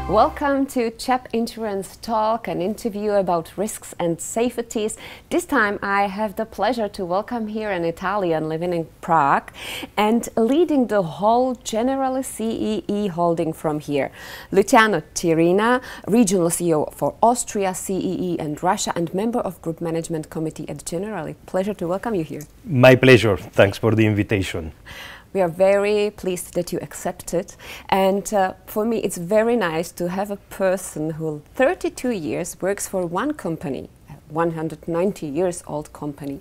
Welcome to CEP Insurance Talk, an interview about risks and safeties. This time I have the pleasure to welcome here an Italian living in Prague and leading the whole Generali CEO holding from here. Luciano Cirinà, regional CEO for Austria, CEE and Russia, and member of Group Management Committee at Generali. Pleasure to welcome you here. My pleasure. Thanks for the invitation. We are very pleased that you accepted, and for me it's very nice to have a person who 32 years works for one company, a 190 years old company,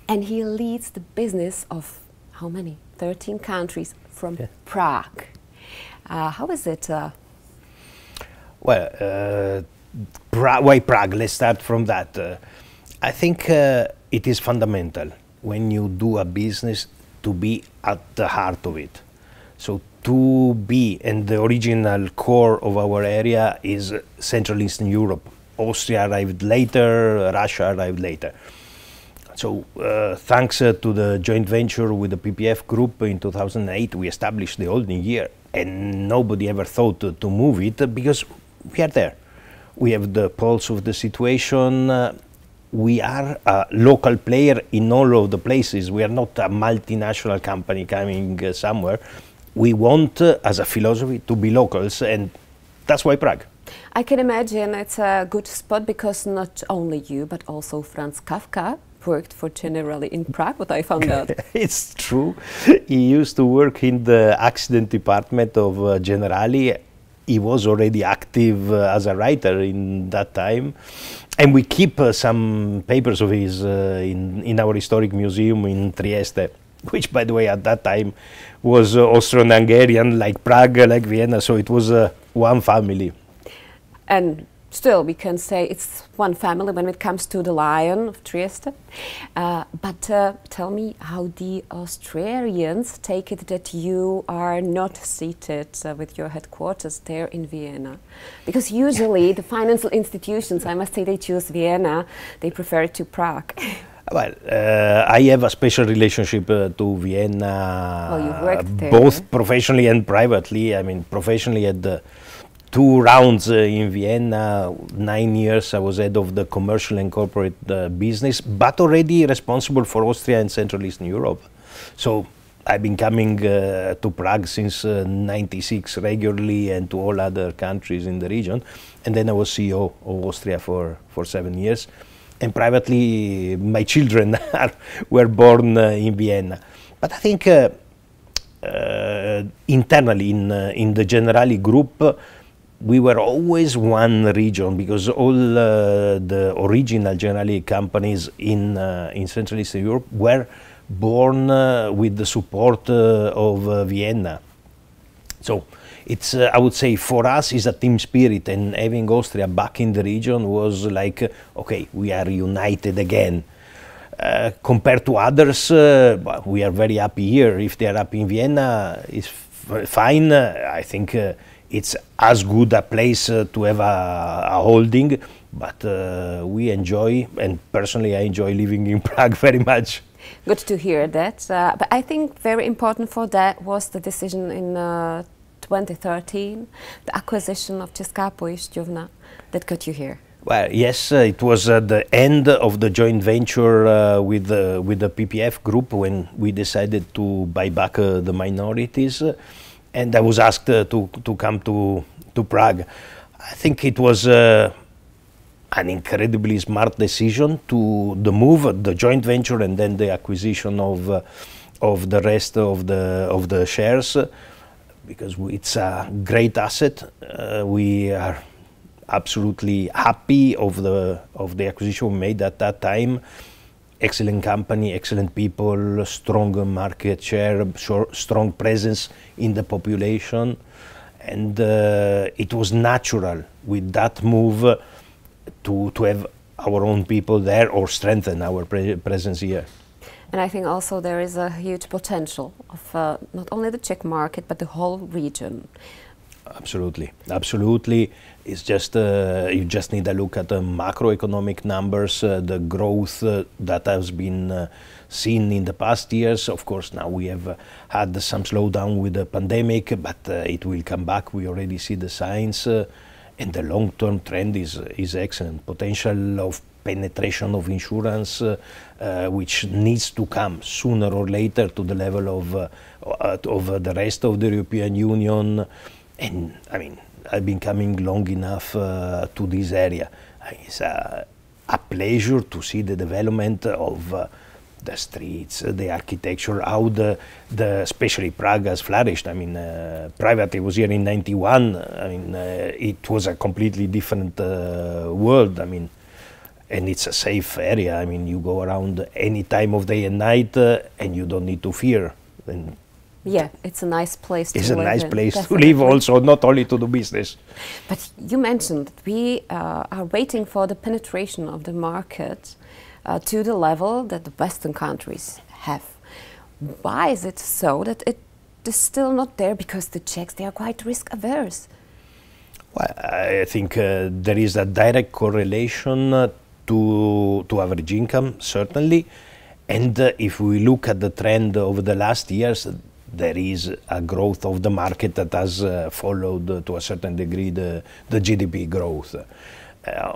and he leads the business of how many? 13 countries from Prague. How is it? Well, why Prague? Let's start from that. I think it is fundamental when you do a business to be at the heart of it. So to be, and the original core of our area is Central Eastern Europe. Austria arrived later, Russia arrived later. So thanks to the joint venture with the PPF group in 2008, we established the holding here, and nobody ever thought to move it because we are there. We have the pulse of the situation. We are a local player in all of the places. We are not a multinational company coming somewhere. We want, as a philosophy, to be locals, and that's why Prague. I can imagine it's a good spot because not only you, but also Franz Kafka worked for Generali in Prague, what I found out. It's true. He used to work in the accident department of Generali. He was already active as a writer in that time. And we keep some papers of his in our historic museum in Trieste, which, by the way, at that time was Austrian-Hungarian, like Prague, like Vienna, so it was one family. And still, we can say it's one family when it comes to the Lion of Trieste. But tell me how the Austrians take it that you are not seated with your headquarters there in Vienna. Because usually the financial institutions, I must say, they choose Vienna, they prefer it to Prague. Well, I have a special relationship to Vienna, oh, you've worked there, both professionally and privately. I mean, professionally at the 2 rounds in Vienna, 9 years I was head of the commercial and corporate business, but already responsible for Austria and Central Eastern Europe. So I've been coming to Prague since '96 regularly, and to all other countries in the region. And then I was CEO of Austria for 7 years. And privately, my children were born in Vienna. But I think internally in the Generali group, we were always one region, because all the original Generali companies in Central Eastern Europe were born with the support of Vienna. So it's, I would say, for us is a team spirit, and having Austria back in the region was like, okay, we are united again. Compared to others, we are very happy here. If they are happy in Vienna, it's fine. I think it's as good a place to have a holding, but we enjoy, and personally I enjoy living in Prague very much. Good to hear that. But I think very important for that was the decision in 2013, the acquisition of Česká pojišťovna, that got you here. Well, yes, it was the end of the joint venture with the PPF group when we decided to buy back the minorities. And I was asked to come to Prague. I think it was an incredibly smart decision to the joint venture, and then the acquisition of the rest of the shares, because it's a great asset. We are absolutely happy of the acquisition we made at that time. Excellent company, excellent people, strong market share, strong presence in the population, and it was natural with that move to have our own people there, or strengthen our presence here. And I think also there is a huge potential of not only the Czech market but the whole region. Absolutely, absolutely. It's just you just need to look at the macroeconomic numbers, the growth that has been seen in the past years. Of course, now we have had some slowdown with the pandemic, but it will come back. We already see the signs, and the long-term trend is excellent. Potential of penetration of insurance, which needs to come sooner or later to the level of the rest of the European Union. And I mean, I've been coming long enough to this area. It's a pleasure to see the development of the streets, the architecture, how especially Prague has flourished. I mean, privately was here in '91. I mean, it was a completely different world. I mean, and it's a safe area. I mean, you go around any time of day and night, and you don't need to fear. And yeah, it's a nice place to live. It's a nice place definitely. to live also, not only to do business. But you mentioned that we are waiting for the penetration of the market to the level that the Western countries have. Why is it so that it is still not there? Because the Czechs, they are quite risk averse. Well, I think there is a direct correlation to average income, certainly. And if we look at the trend over the last years, there is a growth of the market that has followed to a certain degree the GDP growth.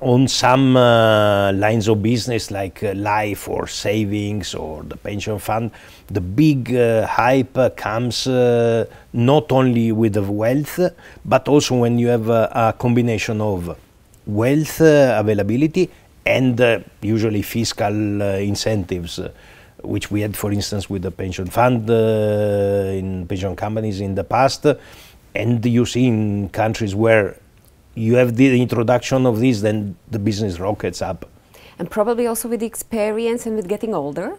On some lines of business like life or savings or the pension fund, the big hype comes not only with the wealth, but also when you have a combination of wealth availability and usually fiscal incentives, which we had, for instance, with the pension fund in pension companies in the past. And you see in countries where you have the introduction of this, then the business rockets up. And probably also with the experience and with getting older?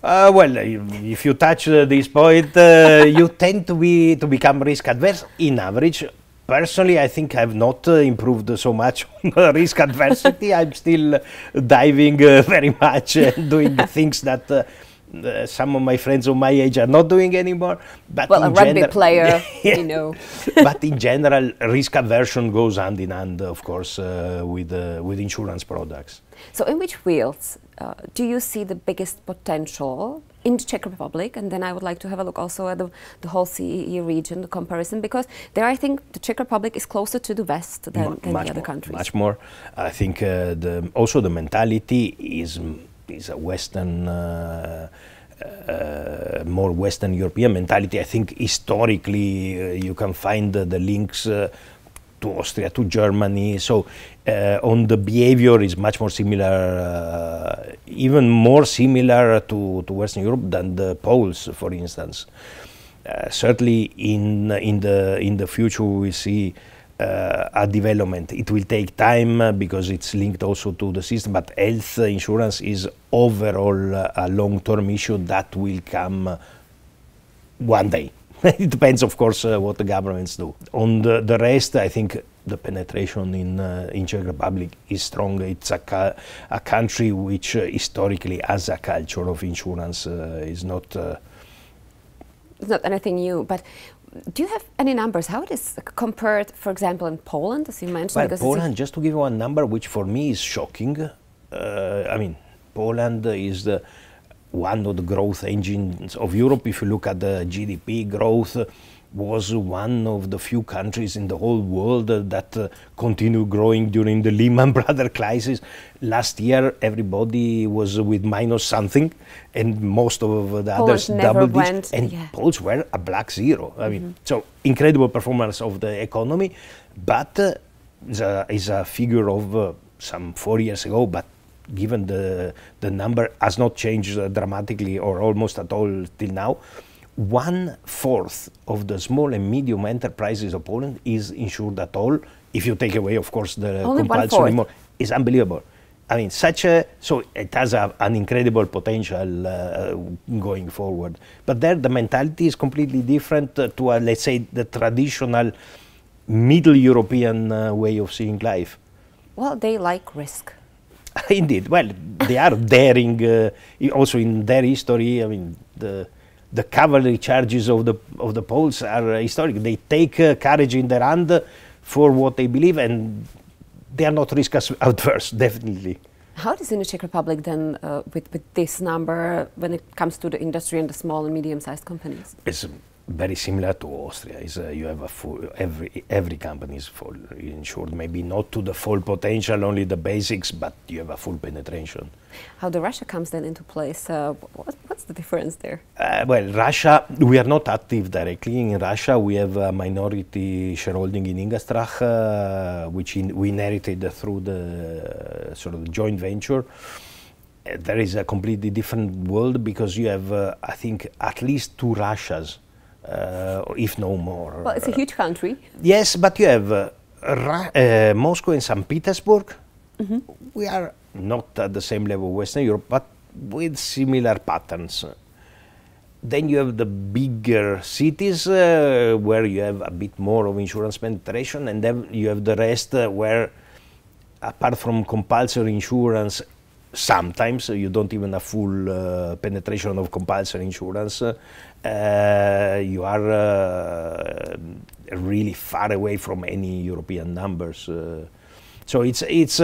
Well, if you touch this point, you tend to become risk adverse in average. Personally, I think I've not improved so much on risk adversity. I'm still diving very much and doing things that some of my friends of my age are not doing anymore. But well, a rugby player, you know. But in general, risk aversion goes hand in hand, of course, with insurance products. So in which fields do you see the biggest potential in the Czech Republic? And then I would like to have a look also at the whole CEE region, the comparison, because there I think the Czech Republic is closer to the West than the other countries. Much more. I think also the mentality is a Western, more Western European mentality. I think historically you can find the links to Austria, to Germany. So on the behavior is much more similar, even more similar to Western Europe than the Poles, for instance. Certainly in the future we see a development. It will take time because it's linked also to the system, but health insurance is overall a long-term issue that will come one day. It depends, of course, what the governments do. On the rest, I think the penetration in Czech Republic is strong. It's a country which historically has a culture of insurance. It's not anything new, but do you have any numbers? How it is compared, for example, in Poland, as you mentioned? Well, Poland, just to give you one number, which for me is shocking. I mean, Poland is one of the growth engines of Europe. If you look at the GDP growth, was one of the few countries in the whole world that continued growing during the Lehman Brothers crisis. Last year, everybody was with minus something, and most of the others double digits. And Poles were a black zero. I mean, so incredible performance of the economy, but is a figure of some 4 years ago. But given the number has not changed dramatically or almost at all till now. 1/4 of the small and medium enterprises of Poland is insured at all. If you take away, of course, the compulsory more, it's unbelievable. I mean, so it has an incredible potential going forward. But there, the mentality is completely different to, let's say, the traditional Middle European way of seeing life. Well, they like risk. Indeed. Well, they are daring. Also in their history, I mean, the cavalry charges of the Poles are historic. They take courage in their hand for what they believe, and they are not risk adverse, definitely. How it is in the Czech Republic then with this number when it comes to the industry and the small and medium-sized companies? It's very similar to Austria. You have a full, every company is full insured, maybe not to the full potential, only the basics, but you have a full penetration. How the Russia comes then into place? What's the difference there? Well, Russia, we are not active directly in Russia. We have a minority shareholding in Ingastrach, which we inherited through the sort of joint venture. There is a completely different world because you have, I think, at least 2 Russias. If no more. Well, it's a huge country. Yes, but you have Moscow and St. Petersburg. Mm-hmm. We are not at the same level Western Europe, but with similar patterns. Then you have the bigger cities where you have a bit more of insurance penetration, and then you have the rest where, apart from compulsory insurance, sometimes you don't even have full penetration of compulsory insurance. You are really far away from any European numbers. So it's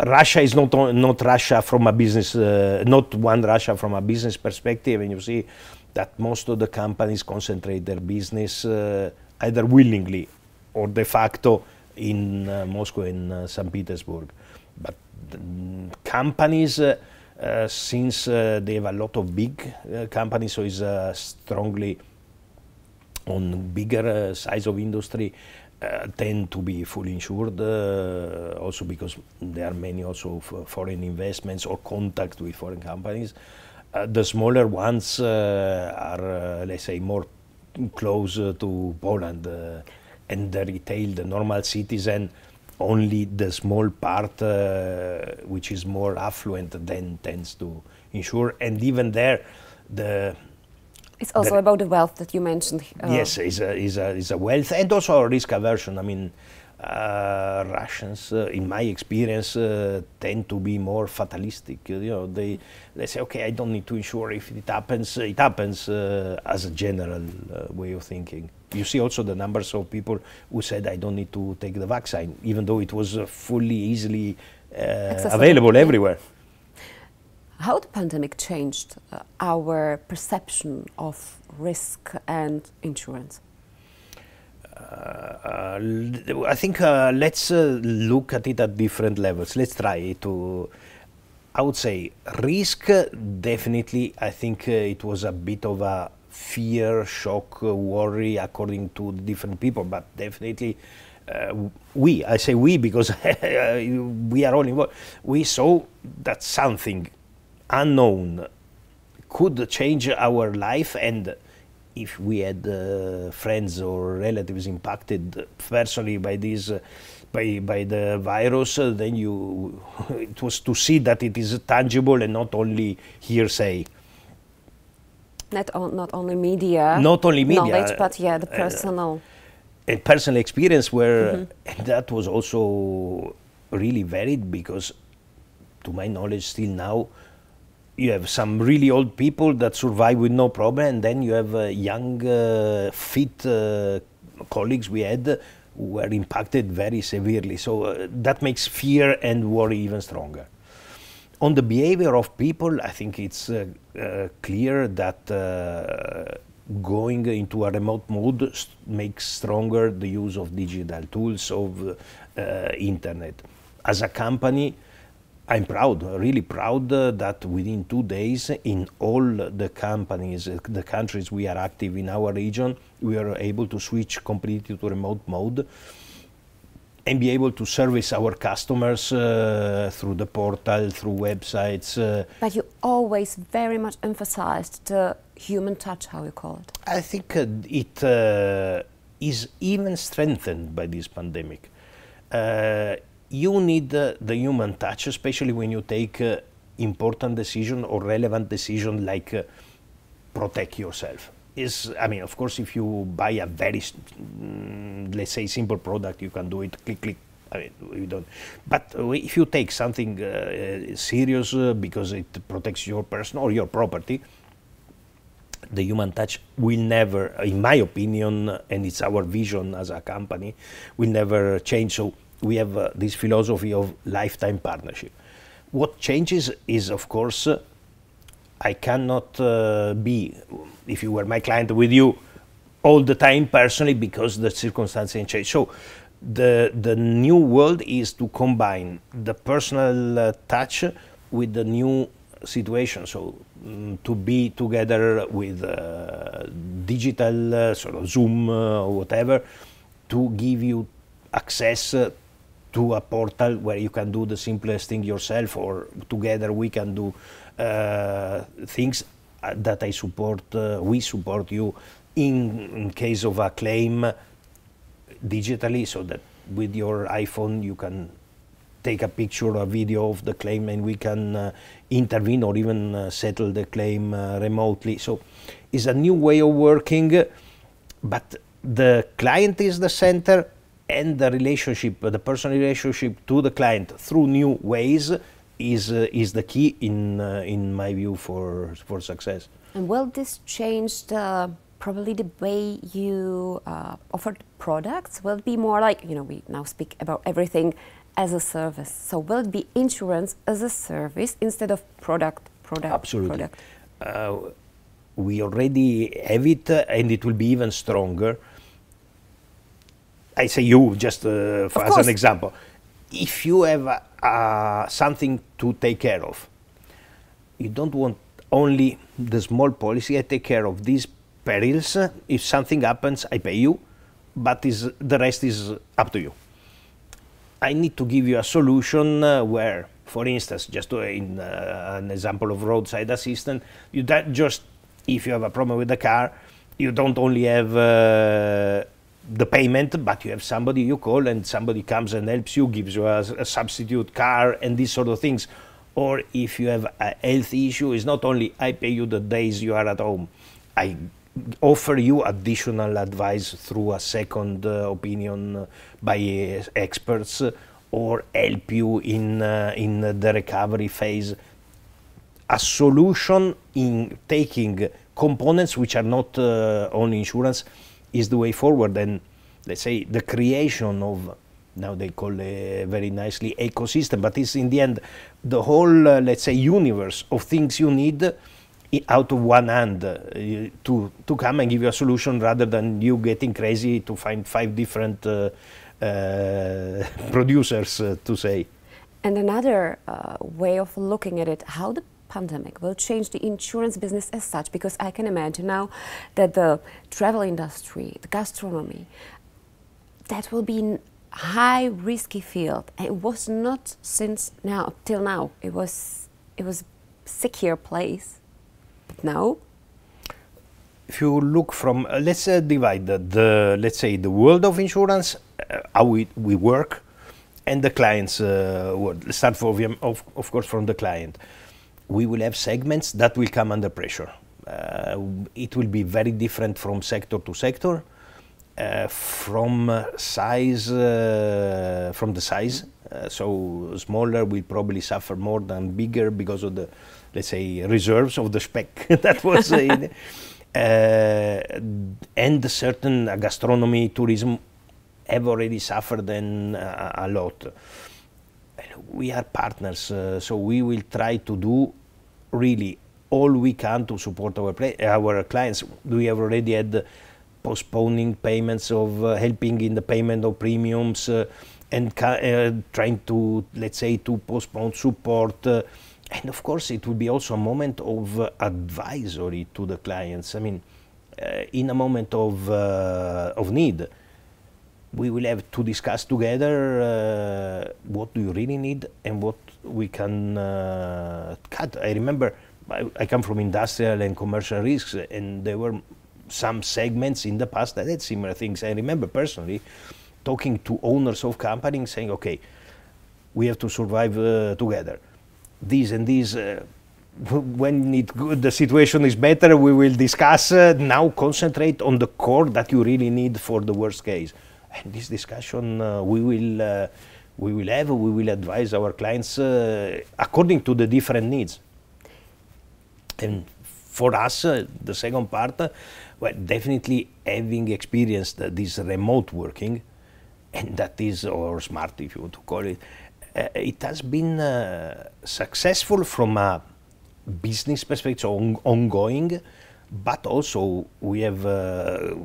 Russia is not Russia from a business, not one Russia from a business perspective, and you see that most of the companies concentrate their business either willingly or de facto in Moscow and St. Petersburg. But companies, since they have a lot of big companies, so it's strongly on bigger size of industry, tend to be fully insured, also because there are many also foreign investments or contact with foreign companies. The smaller ones are, let's say, more close to Poland, and the retail, the normal citizen, only the small part which is more affluent then tends to insure, and even there it's also about the wealth that you mentioned. Yes, is a wealth and also a risk aversion. I mean, Russians, in my experience, tend to be more fatalistic. You know, they say, okay, I don't need to insure. If it happens, it happens, as a general way of thinking. You see also the numbers of people who said, I don't need to take the vaccine, even though it was fully, easily available everywhere. How the pandemic changed our perception of risk and insurance? I think let's look at it at different levels. Let's try to, I would say, risk, definitely, I think it was a bit of a fear, shock, worry according to different people, but definitely I say we because we are all involved, we saw that something unknown could change our life, and if we had friends or relatives impacted personally by this, by the virus, then it was to see that it is tangible and not only hearsay. Not only media. Not only media. Knowledge, but yeah, the personal. And personal experience where and that was also really varied because, to my knowledge, still now, you have some really old people that survive with no problem, and then you have young, fit colleagues we had who were impacted very severely. So that makes fear and worry even stronger. On the behavior of people, I think it's clear that going into a remote mode makes stronger the use of digital tools, of internet. As a company, I'm proud, really proud that within 2 days in all the companies, the countries we are active in our region, we are able to switch completely to remote mode and be able to service our customers through the portal, through websites. But you always very much emphasized the human touch, how you call it. I think it is even strengthened by this pandemic. You need the human touch, especially when you take important decision or relevant decision like protect yourself. I mean, of course, if you buy a very, let's say, simple product, you can do it, click, click. I mean, you don't. But if you take something serious because it protects your person or your property, the human touch will never, in my opinion, and it's our vision as a company, will never change. So we have this philosophy of lifetime partnership. What changes is, of course, I cannot be, if you were my client, with you all the time personally, because the circumstances change. So the new world is to combine the personal touch with the new situation. So to be together with digital, sort of Zoom or whatever, to give you access to a portal where you can do the simplest thing yourself, or together we can do things that I support, we support you in case of a claim digitally, so that with your iPhone you can take a picture or a video of the claim and we can intervene or even settle the claim remotely. So it's a new way of working, but the client is the center, and the relationship, the personal relationship to the client through new ways is the key in my view for success. And will this change probably the way you offer products? Will it be more like, we now speak about everything as a service. So will it be insurance as a service instead of product? Absolutely. We already have it, and it will be even stronger. I say you, just as an example. If you have something to take care of, you don't want only the small policy. I take care of these perils. If something happens, I pay you, but the rest is up to you. I need to give you a solution where, for instance, just in an example of roadside assistant, you don't just, if you have a problem with the car, you don't only have the payment, but you have somebody you call and somebody comes and helps you, gives you a substitute car and these sort of things. Or if you have a health issue, it's not only I pay you the days you are at home, I offer you additional advice through a second opinion by experts, or help you in the recovery phase. A solution in taking components which are not only insurance is the way forward. And let's say the creation of, now they call it very nicely ecosystem, but it's in the end the whole, let's say, universe of things you need out of one hand to come and give you a solution, rather than you getting crazy to find 5 different producers, to say. And another way of looking at it, how the pandemic will change the insurance business as such, because I can imagine now that the travel industry, the gastronomy, that will be a high risky field. It was not since now till now. It was secure place. But now, if you look from let's divide let's say the world of insurance, how we work, and the client's world. Let's start of course from the client. We will have segments that will come under pressure. It will be very different from sector to sector, from the size. So smaller will probably suffer more than bigger because of the, let's say, reserves of the spec that was in. And certain gastronomy, tourism have already suffered a lot. We are partners, so we will try to do really all we can to support our clients. We have already had postponing payments of helping in the payment of premiums, and trying to, let's say, to postpone support. And of course, it will be also a moment of advisory to the clients. I mean, in a moment of need, we will have to discuss together what do you really need and what we can cut. I remember I come from industrial and commercial risks, and there were some segments in the past that had similar things. I remember personally talking to owners of companies saying, okay, we have to survive together. These and these, when the situation is better, we will discuss. Now concentrate on the core that you really need for the worst case. And this discussion we will advise our clients according to the different needs. And for us, the second part, well, definitely having experienced this remote working, and that is, or smart if you want to call it, it has been successful from a business perspective, ongoing, but also we have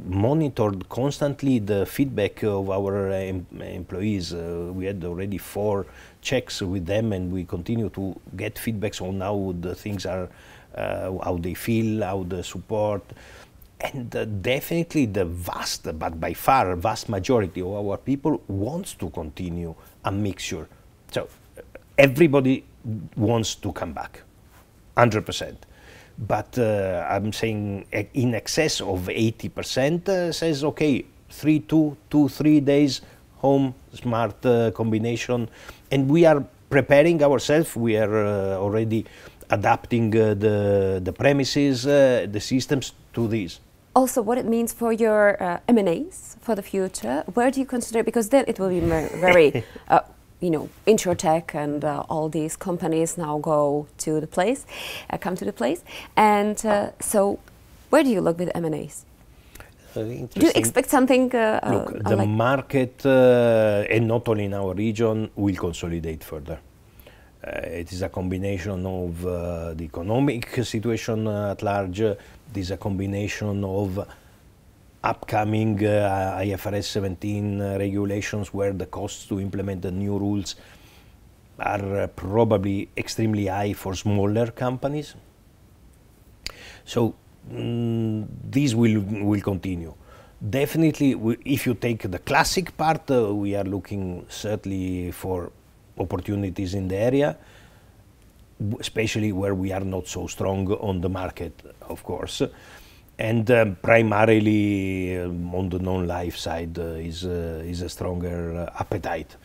monitored constantly the feedback of our employees. We had already 4 checks with them, and we continue to get feedbacks on how the things are, how they feel, how the support. And definitely the vast, but by far vast majority of our people wants to continue a mixture. So everybody wants to come back, 100%. But I'm saying in excess of 80% says, okay, 3 days home, smart combination. And we are preparing ourselves. We are already adapting the premises, the systems to this. Also, what it means for your M&As for the future, where do you consider, because then it will be very, you know, InsurTech and all these companies now go to the place, come to the place. And so where do you look with M&As? Do you expect something Look, the market, and not only in our region, will consolidate further. It is a combination of the economic situation at large. It is a combination of upcoming IFRS 17 regulations, where the costs to implement the new rules are probably extremely high for smaller companies. So these will continue. Definitely, if you take the classic part, we are looking certainly for opportunities in the area, especially where we are not so strong on the market, of course. And primarily on the non-life side is a stronger appetite.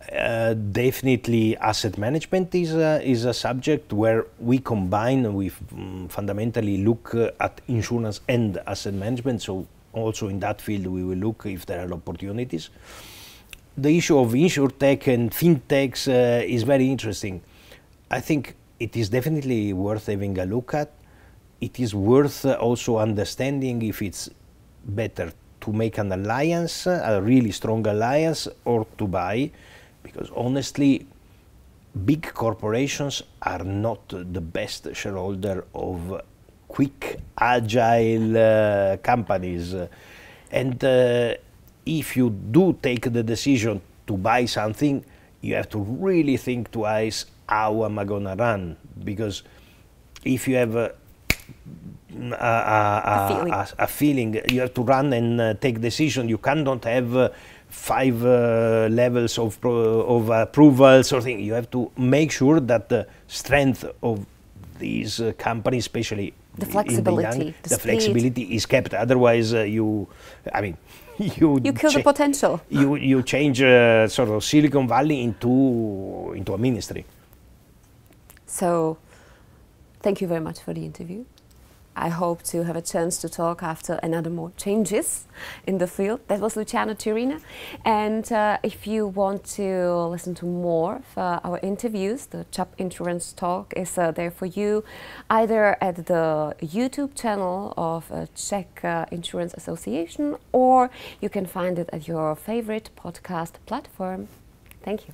Definitely asset management is a subject where we combine, we fundamentally look at insurance and asset management, so also in that field we will look if there are opportunities. The issue of InsurTech and FinTechs is very interesting. I think it is definitely worth having a look at. It is worth also understanding if it's better to make an alliance, a really strong alliance, or to buy, because honestly, big corporations are not the best shareholder of quick, agile companies. And if you do take the decision to buy something, you have to really think twice, how am I gonna run? Because if you have a feeling, you have to run and take decision. You cannot have 5 levels of approvals or thing. You have to make sure that the strength of these companies, especially the flexibility, the flexibility is kept. Otherwise, you kill the potential. You change sort of Silicon Valley into a ministry. So, thank you very much for the interview. I hope to have a chance to talk after another more changes in the field. That was Luciano Cirinà. And if you want to listen to more of our interviews, the Czech Insurance Talk is there for you, either at the YouTube channel of Czech Insurance Association, or you can find it at your favorite podcast platform. Thank you.